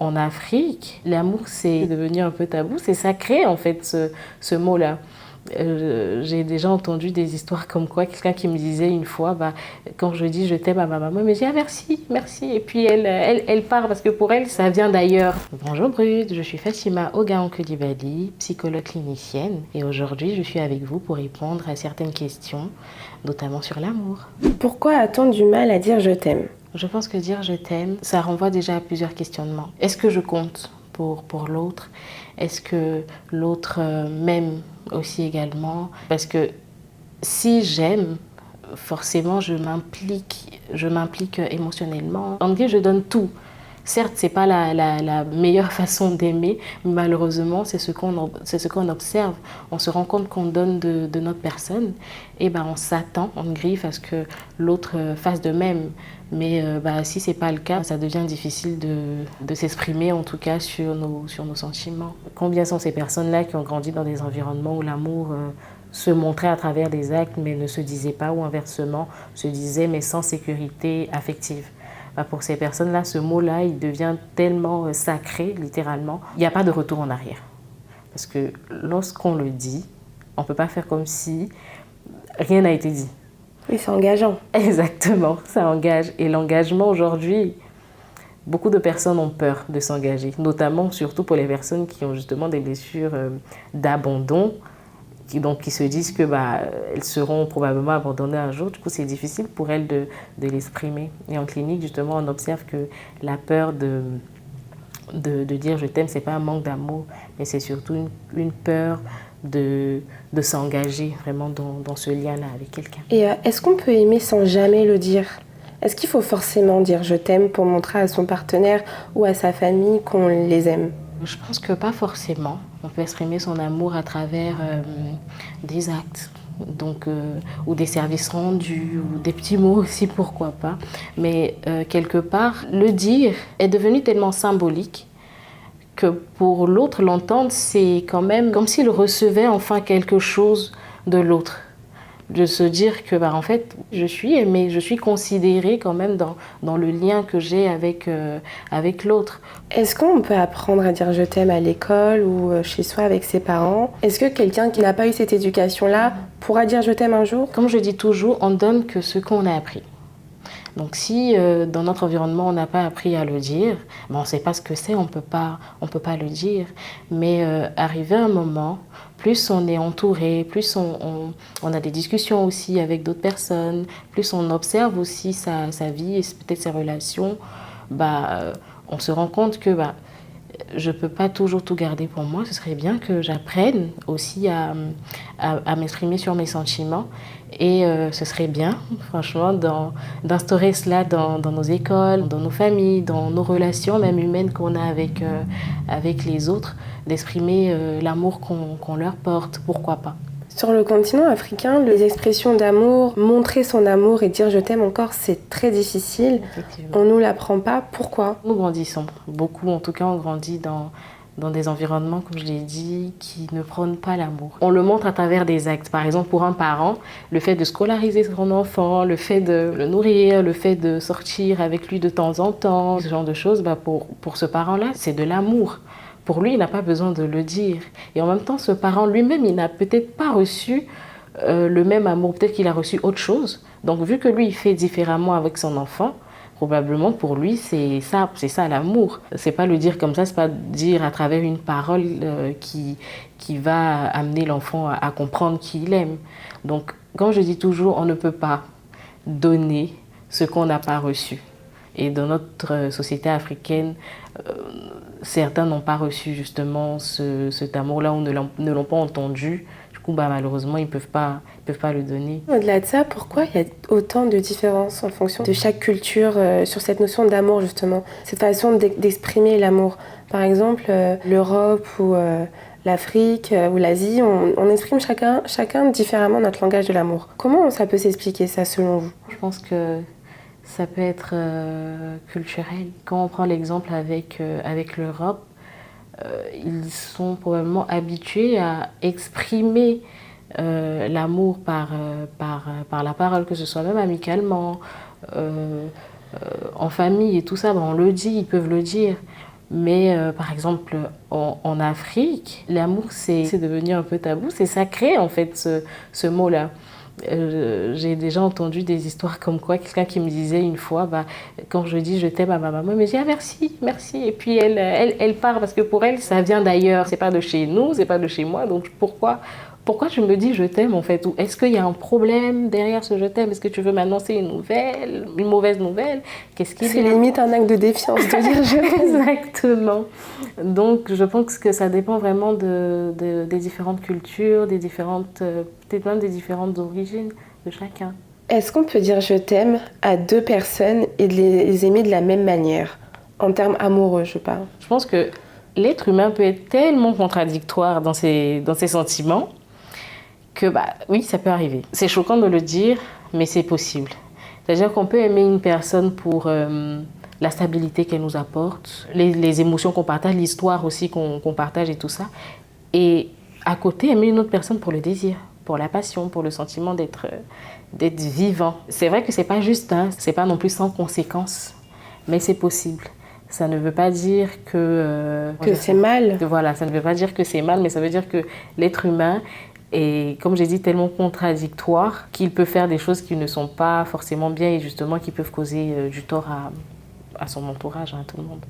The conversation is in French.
en Afrique, l'amour, c'est devenu un peu tabou. C'est sacré, en fait, ce mot-là. J'ai déjà entendu des histoires comme quoi quelqu'un qui me disait une fois, quand je dis je t'aime à ma maman, elle me dit ah, merci, merci. Et puis elle part parce que pour elle, ça vient d'ailleurs. Bonjour Brut, je suis Fatima Ogaon-Coulibaly, psychologue clinicienne. Et aujourd'hui, je suis avec vous pour répondre à certaines questions, notamment sur l'amour. Pourquoi a-t-on du mal à dire je t'aime ? Je pense que dire je t'aime, ça renvoie déjà à plusieurs questionnements. Est-ce que je compte pour l'autre? Est-ce que l'autre m'aime aussi également? Parce que si j'aime, forcément je m'implique émotionnellement. En vrai, je donne tout. Certes, ce n'est pas la meilleure façon d'aimer, mais malheureusement, c'est ce qu'on observe. On se rend compte qu'on donne de notre personne et on s'attend, on griffe à ce que l'autre fasse de même. Mais si ce n'est pas le cas, ça devient difficile de s'exprimer, en tout cas, sur nos sentiments. Combien sont ces personnes-là qui ont grandi dans des environnements où l'amour se montrait à travers des actes, mais ne se disait pas, ou inversement, se disait, mais sans sécurité affective? Pour ces personnes-là, ce mot-là, il devient tellement sacré, littéralement. Il n'y a pas de retour en arrière. Parce que lorsqu'on le dit, on ne peut pas faire comme si rien n'a été dit. Oui, c'est engageant. Exactement, ça engage. Et l'engagement aujourd'hui, beaucoup de personnes ont peur de s'engager, notamment, surtout pour les personnes qui ont justement des blessures d'abandon, qui se disent que elles seront probablement abandonnées un jour. Du coup, c'est difficile pour elles de l'exprimer. Et en clinique, justement, on observe que la peur de dire je t'aime, c'est pas un manque d'amour, mais c'est surtout une peur de s'engager vraiment dans ce lien-là avec quelqu'un. Et est-ce qu'on peut aimer sans jamais le dire ? Est-ce qu'il faut forcément dire je t'aime pour montrer à son partenaire ou à sa famille qu'on les aime ? Je pense que pas forcément. On peut exprimer son amour à travers des actes, ou des services rendus, ou des petits mots aussi, pourquoi pas. Mais quelque part, le dire est devenu tellement symbolique que pour l'autre, l'entendre, c'est quand même comme s'il recevait enfin quelque chose de l'autre. De se dire que en fait, je suis aimée, je suis considérée quand même dans le lien que j'ai avec l'autre. Est-ce qu'on peut apprendre à dire je t'aime à l'école ou chez soi avec ses parents ? Est-ce que quelqu'un qui n'a pas eu cette éducation-là pourra dire je t'aime un jour ? Comme je dis toujours, on donne que ce qu'on a appris. Donc si dans notre environnement on n'a pas appris à le dire, on ne sait pas ce que c'est, on peut pas le dire. Mais arrivé à un moment, plus on est entouré, plus on a des discussions aussi avec d'autres personnes, plus on observe aussi sa vie et peut-être ses relations, on se rend compte que je ne peux pas toujours tout garder pour moi. Ce serait bien que j'apprenne aussi à m'exprimer sur mes sentiments. Et ce serait bien, franchement, d'instaurer cela dans nos écoles, dans nos familles, dans nos relations, même humaines qu'on a avec les autres, d'exprimer l'amour qu'on leur porte, pourquoi pas. Sur le continent africain, les expressions d'amour, montrer son amour et dire je t'aime encore, c'est très difficile. On ne nous l'apprend pas. Pourquoi ? Nous grandissons. Beaucoup, en tout cas, on grandit dans des environnements, comme je l'ai dit, qui ne prônent pas l'amour. On le montre à travers des actes. Par exemple, pour un parent, le fait de scolariser son enfant, le fait de le nourrir, le fait de sortir avec lui de temps en temps, ce genre de choses, pour ce parent-là, c'est de l'amour. Pour lui, il n'a pas besoin de le dire. Et en même temps, ce parent lui-même, il n'a peut-être pas reçu le même amour. Peut-être qu'il a reçu autre chose. Donc, vu que lui, il fait différemment avec son enfant, probablement pour lui, c'est ça l'amour. C'est pas le dire comme ça, c'est pas dire à travers une parole qui va amener l'enfant à comprendre qui il aime. Donc, comme je dis toujours, on ne peut pas donner ce qu'on n'a pas reçu. Et dans notre société africaine, certains n'ont pas reçu justement cet amour-là ou ne l'ont pas entendu. Du coup, malheureusement, ils ne peuvent pas le donner. Au-delà de ça, pourquoi il y a autant de différences en fonction de chaque culture sur cette notion d'amour, justement, cette façon d'exprimer l'amour? Par exemple, l'Europe ou l'Afrique ou l'Asie, on exprime chacun différemment notre langage de l'amour. Comment ça peut s'expliquer, ça, selon vous? Je pense que ça peut être culturel. Quand on prend l'exemple avec l'Europe, ils sont probablement habitués à exprimer l'amour par la parole, que ce soit même amicalement, en famille et tout ça, on le dit, ils peuvent le dire. Mais par exemple, en Afrique, l'amour, c'est devenu un peu tabou. C'est sacré, en fait, ce mot-là. J'ai déjà entendu des histoires comme quoi quelqu'un qui me disait une fois, bah, quand je dis je t'aime à ma maman, elle me dit ah, merci, merci. Et puis elle part parce que pour elle, ça vient d'ailleurs. C'est pas de chez nous, c'est pas de chez moi. Donc pourquoi tu me dis je t'aime en fait? Ou est-ce qu'il y a un problème derrière ce je t'aime? Est-ce que tu veux m'annoncer une nouvelle, une mauvaise nouvelle? Qu'est-ce qui C'est limite un acte de défiance de dire je t'aime. Exactement. Donc je pense que ça dépend vraiment des différentes cultures, peut-être même des différentes origines de chacun. Est-ce qu'on peut dire je t'aime à deux personnes et de les aimer de la même manière? En termes amoureux, je parle. Je pense que l'être humain peut être tellement contradictoire dans ses sentiments que, bah, oui, ça peut arriver. C'est choquant de le dire, mais c'est possible. C'est-à-dire qu'on peut aimer une personne pour la stabilité qu'elle nous apporte, les émotions qu'on partage, l'histoire aussi qu'on partage et tout ça. Et à côté, aimer une autre personne pour le désir, pour la passion, pour le sentiment d'être vivant. C'est vrai que c'est pas juste, hein, c'est pas non plus sans conséquences, mais c'est possible. Ça ne veut pas dire que c'est mal. Voilà, ça ne veut pas dire que c'est mal, mais ça veut dire que l'être humain est, comme j'ai dit, tellement contradictoire qu'il peut faire des choses qui ne sont pas forcément bien et justement qui peuvent causer du tort à son entourage, à tout le monde.